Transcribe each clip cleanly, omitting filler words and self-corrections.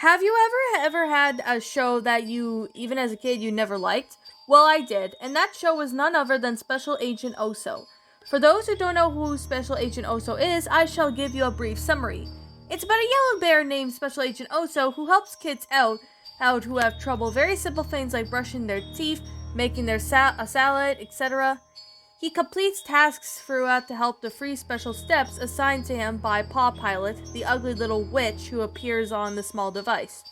Have you ever had a show that you, even as a kid, you never liked? Well, I did, and that show was none other than Special Agent Oso. For those who don't know who Special Agent Oso is, I shall give you a brief summary. It's about a yellow bear named Special Agent Oso who helps kids out who have trouble. Very simple things like brushing their teeth, making their a salad, etc. He completes tasks throughout to help the three special steps assigned to him by Paw Pilot, the ugly little witch who appears on the small device.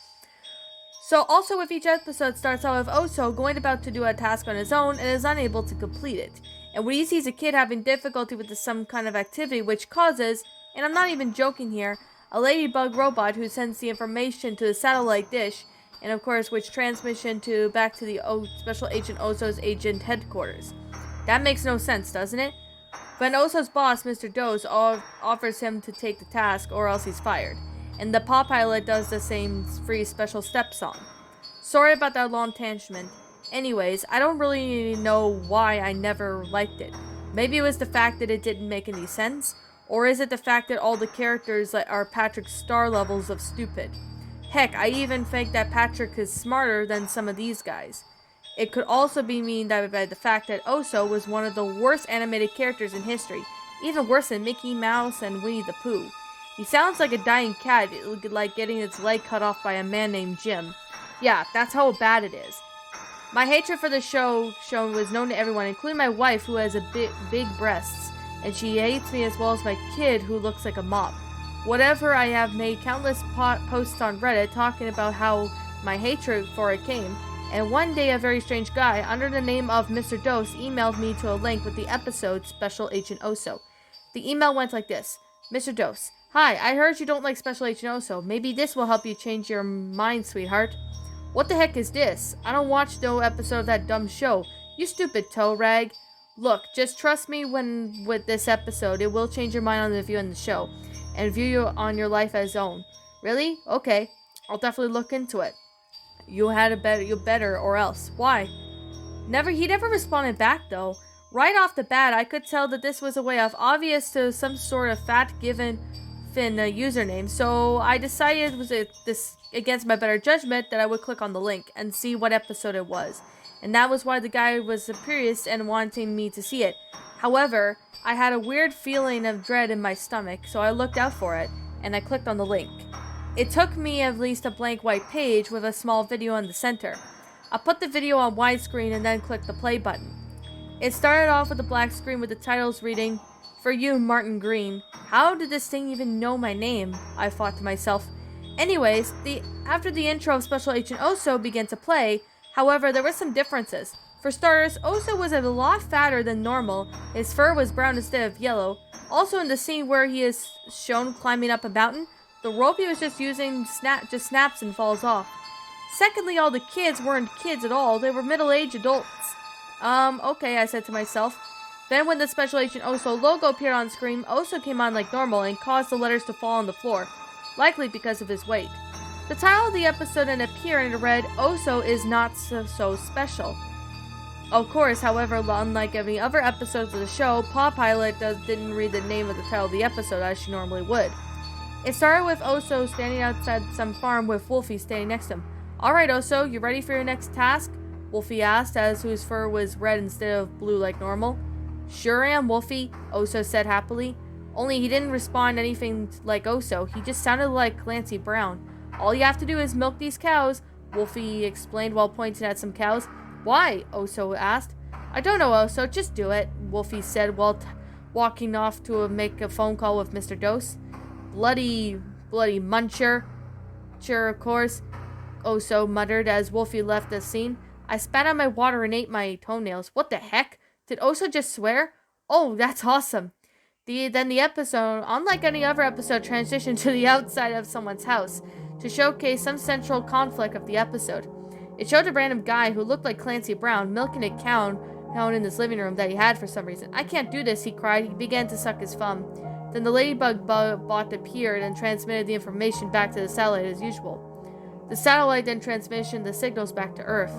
So also with each episode starts out with Oso going about to do a task on his own and is unable to complete it. And when he sees a kid having difficulty with some kind of activity which causes, and I'm not even joking here, a ladybug robot who sends the information to the satellite dish, and of course which transmission to back to the Special Agent Oso's agent headquarters. That makes no sense, doesn't it? But Oso's boss, Mr. Dose, offers him to take the task or else he's fired. And the Paw Pilot does the same free special step song. Sorry about that long tangent. Anyways, I don't really know why I never liked it. Maybe it was the fact that it didn't make any sense, or is it the fact that all the characters are Patrick's star levels of stupid? Heck, I even think that Patrick is smarter than some of these guys. It could also be mean that by the fact that Oso was one of the worst animated characters in history, even worse than Mickey Mouse and Winnie the Pooh. He sounds like a dying cat, like getting its leg cut off by a man named Jim. Yeah, that's how bad it is. My hatred for the show was known to everyone, including my wife, who has big breasts, and she hates me as well as my kid, who looks like a mop. Whatever, I have made countless posts on Reddit talking about how my hatred for it came. And one day a very strange guy, under the name of Mr. Dose, emailed me to a link with the episode Special Agent Oso. The email went like this. Mr. Dose, hi, I heard you don't like Special Agent Oso. Maybe this will help you change your mind, sweetheart. What the heck is this? I don't watch no episode of that dumb show. You stupid toe rag. Look, just trust me with this episode. It will change your mind on the view in the show. And view you on your life as own. Really? Okay. I'll definitely look into it. You better or else. Why? He never responded back though. Right off the bat, I could tell that this was a way off, obvious to some sort of fat given Finn username. So I decided this against my better judgment that I would click on the link and see what episode it was. And that was why the guy was curious and wanting me to see it. However, I had a weird feeling of dread in my stomach, so I looked out for it and I clicked on the link. It took me at least a blank white page with a small video in the center. I put the video on widescreen and then clicked the play button. It started off with a black screen with the titles reading, "For you, Martin Green." How did this thing even know my name? I thought to myself. Anyways, after the intro of Special Agent Oso began to play, however, there were some differences. For starters, Oso was a lot fatter than normal. His fur was brown instead of yellow. Also in the scene where he is shown climbing up a mountain, the rope he was just using just snaps and falls off. Secondly, all the kids weren't kids at all. They were middle-aged adults. Okay, I said to myself. Then when the Special Agent Oso logo appeared on screen, Oso came on like normal and caused the letters to fall on the floor, likely because of his weight. The title of the episode then appeared and it read, "Oso is not so special." Of course, however, unlike any other episodes of the show, Paw Pilot didn't read the name of the title of the episode as she normally would. It started with Oso standing outside some farm with Wolfie standing next to him. "Alright, Oso, you ready for your next task?" Wolfie asked, as whose fur was red instead of blue like normal. "Sure am, Wolfie," Oso said happily. Only he didn't respond anything like Oso, he just sounded like Clancy Brown. "All you have to do is milk these cows," Wolfie explained while pointing at some cows. "Why?" Oso asked. "I don't know, Oso, just do it," Wolfie said while walking off to make a phone call with Mr. Dose. Bloody muncher. Sure, of course," Oso muttered as Wolfie left the scene. I spat out my water and ate my toenails. What the heck? Did Oso just swear? Oh, that's awesome. Then the episode, unlike any other episode, transitioned to the outside of someone's house to showcase some central conflict of the episode. It showed a random guy who looked like Clancy Brown milking a cow in his living room that he had for some reason. "I can't do this," he cried. He began to suck his thumb. Then the ladybug bot appeared and transmitted the information back to the satellite as usual. The satellite then transitioned the signals back to Earth.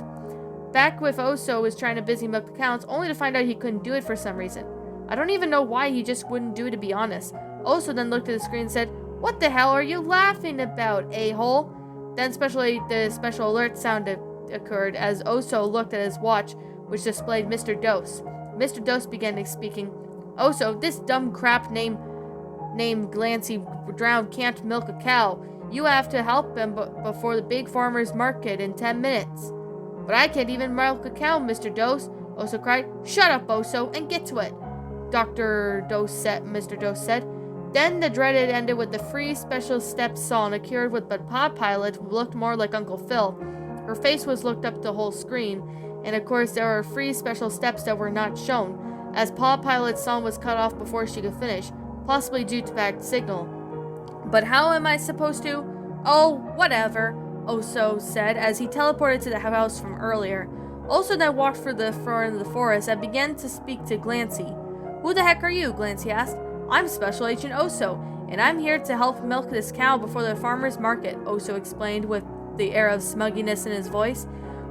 Back with Oso was trying to busy milk the cows, only to find out he couldn't do it for some reason. I don't even know why he just wouldn't do it, to be honest. Oso then looked at the screen and said, "What the hell are you laughing about, a-hole?" Then the special alert sound occurred as Oso looked at his watch, which displayed Mr. Dose. Mr. Dose began speaking. Oso, this dumb crap named Glancy Drowned can't milk a cow. You have to help him before the big farmer's market in 10 minutes. But I can't even milk a cow, Mr. Dose, Oso cried. Shut up, Oso, and get to it, Mr. Dose said. Then the dreaded ended with the free special steps song occurred with the pod pilot who looked more like Uncle Phil. Her face was looked up the whole screen, and of course there were free special steps that were not shown, as pod pilot's song was cut off before she could finish, possibly due to bad signal. But how am I supposed to? Oh, whatever, Oso said as he teleported to the house from earlier. Oso then walked through the front of the forest and began to speak to Glancy. Who the heck are you? Glancy asked. I'm Special Agent Oso, and I'm here to help milk this cow before the farmer's market, Oso explained with the air of smugginess in his voice.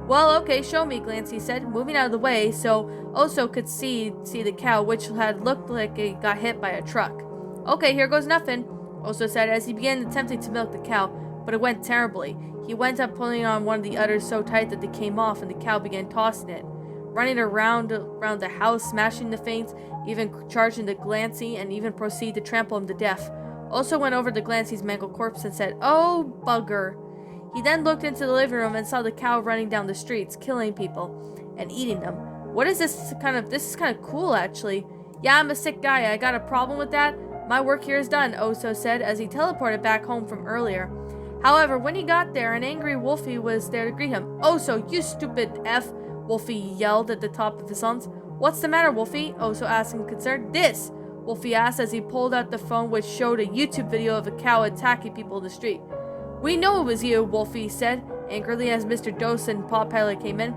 Well, okay, show me, Glancy said, moving out of the way so Oso could see the cow, which had looked like it got hit by a truck. Okay, here goes nothing, Oso said as he began attempting to milk the cow, but it went terribly. He went up pulling on one of the udders so tight that they came off and the cow began tossing it, running around the house, smashing the things, even charging the Glancy, and even proceed to trample him to death. Oso went over to Glancy's mangled corpse and said, "Oh, bugger." He then looked into the living room and saw the cow running down the streets, killing people and eating them. This is kind of cool, actually. Yeah, I'm a sick guy. I got a problem with that? My work here is done, Oso said as he teleported back home from earlier. However, when he got there, an angry Wolfie was there to greet him. Oso, you stupid F, Wolfie yelled at the top of his lungs. What's the matter, Wolfie? Oso asked in concern. This, Wolfie asked as he pulled out the phone which showed a YouTube video of a cow attacking people in the street. We know it was you, Wolfie said, angrily as Mr. Dose and Pod Pilot came in.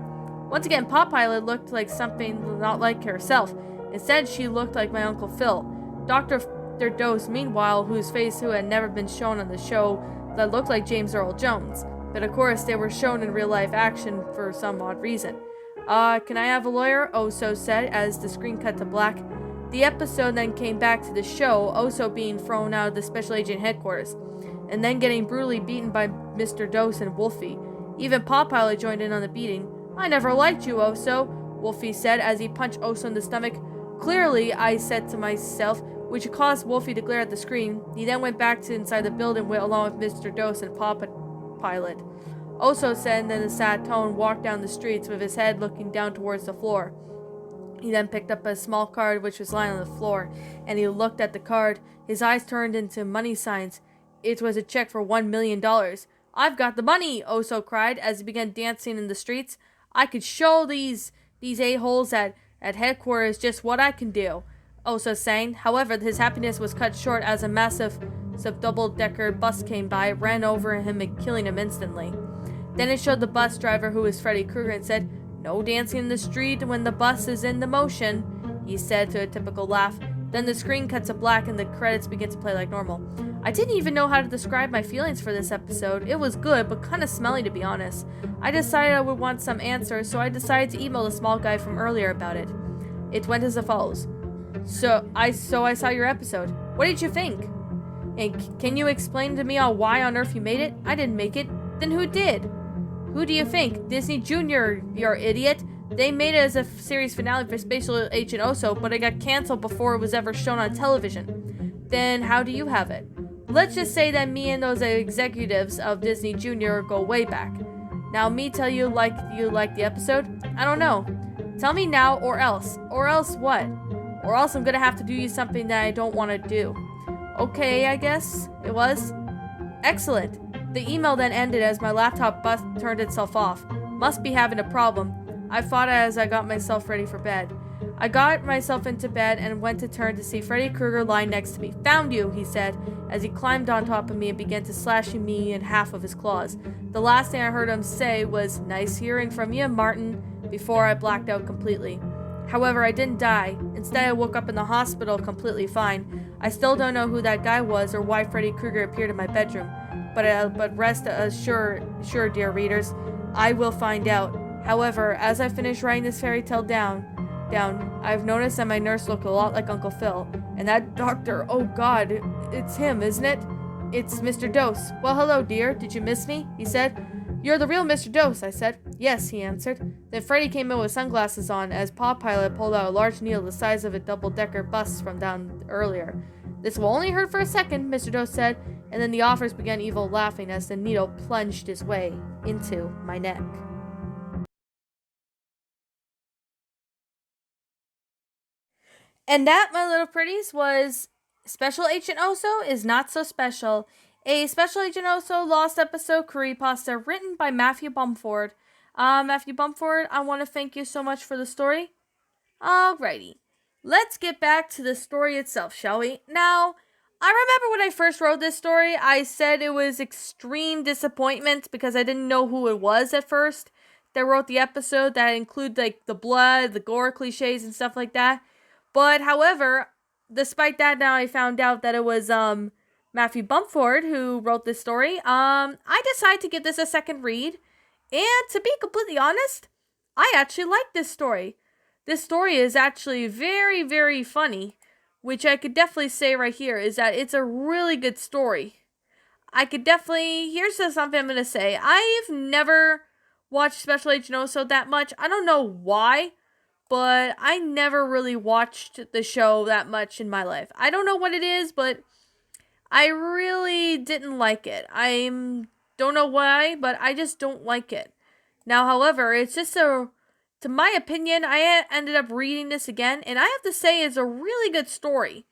Once again, Pod Pilot looked like something not like herself. Instead, she looked like my Uncle Phil. Dr. Dose, meanwhile, who had never been shown on the show, that looked like James Earl Jones. But of course, they were shown in real-life action for some odd reason. Can I have a lawyer? Oso said as the screen cut to black. The episode then came back to the show, Oso being thrown out of the Special Agent headquarters, and then getting brutally beaten by Mr. Dose and Wolfie. Even Pod Pilot joined in on the beating. I never liked you, Oso, Wolfie said as he punched Oso in the stomach. Clearly, I said to myself, which caused Wolfie to glare at the screen. He then went back to inside the building along with Mr. Dose and Pod Pilot. Oso said, and then a sad tone walked down the streets with his head looking down towards the floor. He then picked up a small card which was lying on the floor, and he looked at the card. His eyes turned into money signs. It was a check for $1 million. I've got the money, Oso cried as he began dancing in the streets. I could show these a-holes at headquarters just what I can do, Oso sang. However, his happiness was cut short as a massive double-decker bus came by, ran over him and killing him instantly. Then it showed the bus driver, who was Freddy Krueger, and said, "No dancing in the street when the bus is in the motion," he said to a typical laugh. Then the screen cut to black and the credits begin to play like normal. I didn't even know how to describe my feelings for this episode. It was good, but kind of smelly to be honest. I decided I would want some answers, so I decided to email the small guy from earlier about it. It went as follows. So I saw your episode. What did you think? And can you explain to me why on earth you made it? I didn't make it. Then who did? Who do you think? Disney Junior, you're idiot. They made it as a series finale for Special Agent Oso, but it got canceled before it was ever shown on television. Then how do you have it? Let's just say that me and those executives of Disney Junior go way back. Now me tell you like the episode? I don't know. Tell me now or else. Or else what? Or else I'm gonna have to do you something that I don't want to do. Okay, I guess it was. Excellent. The email then ended as my laptop bus turned itself off. Must be having a problem. I thought as I got myself ready for bed. I got myself into bed and went to turn to see Freddy Krueger lying next to me. Found you, he said, as he climbed on top of me and began to slash me in half with his claws. The last thing I heard him say was, "Nice hearing from you, Martin," before I blacked out completely. However, I didn't die. Instead, I woke up in the hospital completely fine. I still don't know who that guy was or why Freddy Krueger appeared in my bedroom. But rest assured, dear readers, I will find out. However, as I finish writing this fairy tale down, I've noticed that my nurse looked a lot like Uncle Phil. And that doctor, oh god, it's him, isn't it? It's Mr. Dose. Well, hello, dear. Did you miss me? He said. You're the real Mr. Dose, I said. Yes, he answered. Then Freddy came in with sunglasses on as Pod Pilot pulled out a large needle the size of a double-decker bus from down earlier. This will only hurt for a second, Mr. Dose said, and then the officers began evil laughing as the needle plunged its way into my neck. And that, my little pretties, was Special Agent Oso is Not So Special, a Special Agent Oso Lost episode creepypasta written by Matthew Bumford. Matthew Bumford, I want to thank you so much for the story. Alrighty, let's get back to the story itself, shall we? Now, I remember when I first wrote this story, I said it was extreme disappointment because I didn't know who it was at first that wrote the episode that include like the blood, the gore cliches and stuff like that. But however, despite that, now I found out that it was Matthew Bumford who wrote this story. I decided to give this a second read, and to be completely honest, I actually like this story. This story is actually very, very funny, which I could definitely say right here is that it's a really good story. I could definitely, here's something I'm going to say. I've never watched Special Agent Oso that much. I don't know why, but I never really watched the show that much in my life. I don't know what it is, but I really didn't like it. I don't know why, but I just don't like it. Now, however, it's just to my opinion, I ended up reading this again, and I have to say it's a really good story.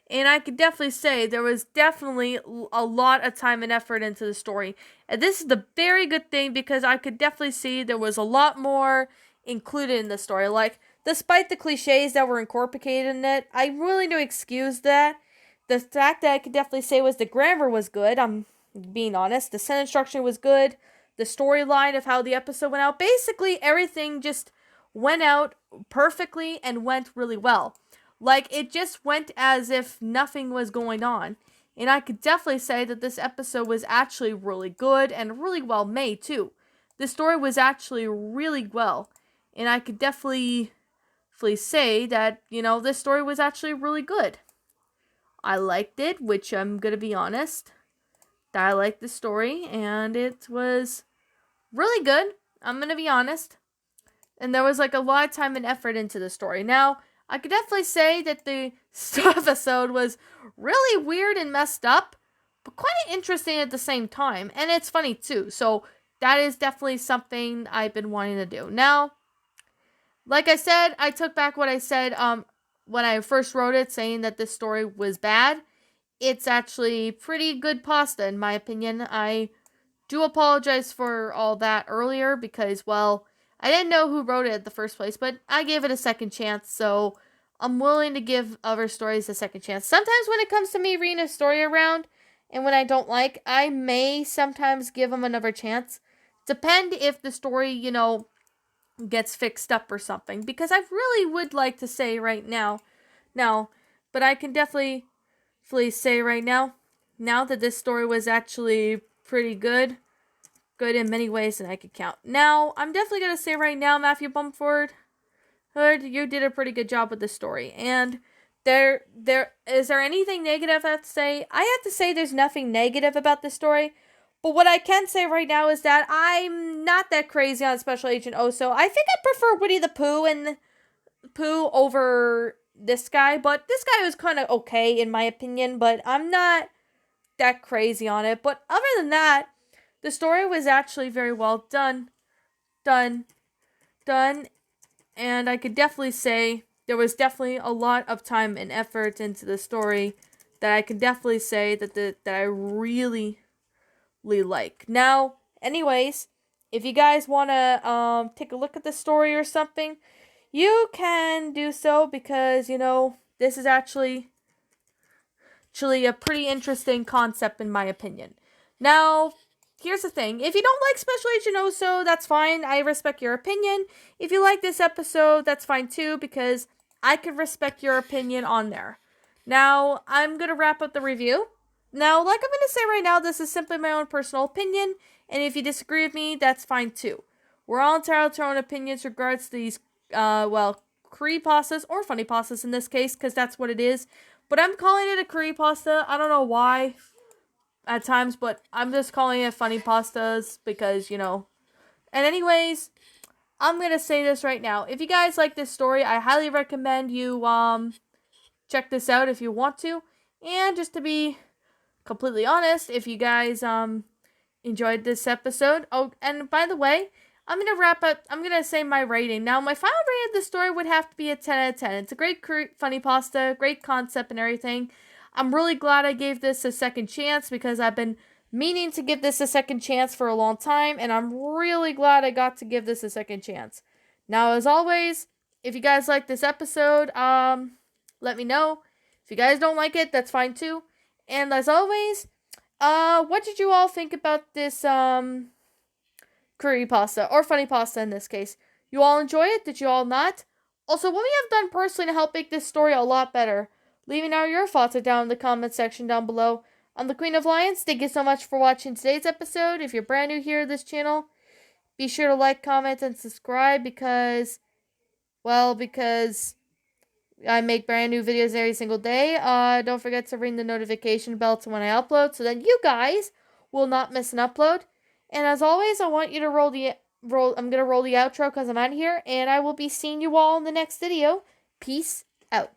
And I could definitely say there was definitely a lot of time and effort into the story. And this is the very good thing because I could definitely see there was a lot more included in the story. Like, despite the cliches that were incorporated in it, I really do excuse that. The fact that I could definitely say was the grammar was good. I'm being honest. The sentence structure was good. The storyline of how the episode went out. Basically, everything just went out perfectly and went really well. Like, it just went as if nothing was going on. And I could definitely say that this episode was actually really good and really well made, too. The story was actually really well. And I could definitely say that, this story was actually really good. I liked it, which I'm going to be honest. I liked the story, and it was really good. I'm going to be honest. And there was like a lot of time and effort into the story. Now, I could definitely say that the episode was really weird and messed up, but quite interesting at the same time. And it's funny too. So that is definitely something I've been wanting to do. Now, like I said, I took back what I said when I first wrote it, saying that this story was bad. It's actually pretty good pasta, in my opinion. I do apologize for all that earlier because, well, I didn't know who wrote it in the first place, but I gave it a second chance, so I'm willing to give other stories a second chance. Sometimes when it comes to me reading a story around, and when I don't like, I may sometimes give them another chance. Depend if the story, gets fixed up or something, because I really would like to say right now, but I can definitely say right now that this story was actually pretty good in many ways that I could count. Now, I'm definitely going to say right now, Matthew Bumford, you did a pretty good job with the story. And there is there anything negative I have to say? I have to say there's nothing negative about this story. But what I can say right now is that I'm not that crazy on Special Agent Oso. I think I prefer Winnie the Pooh over this guy. But this guy was kind of okay in my opinion. But I'm not that crazy on it. But other than that, the story was actually very well done. And I could definitely say there was definitely a lot of time and effort into the story that I can definitely say that I really like. Now, anyways, if you guys want to take a look at the story or something, you can do so because, this is actually a pretty interesting concept in my opinion. Now, here's the thing. If you don't like Special Agent Oso, that's fine. I respect your opinion. If you like this episode, that's fine too, because I can respect your opinion on there. Now, I'm going to wrap up the review. Now, like I'm going to say right now, this is simply my own personal opinion, and if you disagree with me, that's fine too. We're all entitled to our own opinions regards to these, creepypastas, or funny pastas in this case, because that's what it is. But I'm calling it a creepypasta. I don't know why. at times, but I'm just calling it funny pastas because, you know. And anyways, I'm going to say this right now. If you guys like this story, I highly recommend you check this out if you want to. And just to be completely honest, if you guys enjoyed this episode. Oh, and by the way, I'm going to wrap up. I'm going to say my rating. Now, my final rating of this story would have to be a 10 out of 10. It's a great funny pasta, great concept and everything. I'm really glad I gave this a second chance because I've been meaning to give this a second chance for a long time, and I'm really glad I got to give this a second chance. Now, as always, if you guys like this episode, let me know. If you guys don't like it, that's fine too. And as always, what did you all think about this curry pasta, or funny pasta in this case? You all enjoy it? Did you all not? Also, what we have done personally to help make this story a lot better? Leaving out your thoughts down in the comment section down below. I'm the Queen of Lions. Thank you so much for watching today's episode. If you're brand new here to this channel, be sure to like, comment, and subscribe because I make brand new videos every single day. Don't forget to ring the notification bell to when I upload so that you guys will not miss an upload. And as always, I want you to I'm going to roll the outro because I'm out of here. And I will be seeing you all in the next video. Peace out.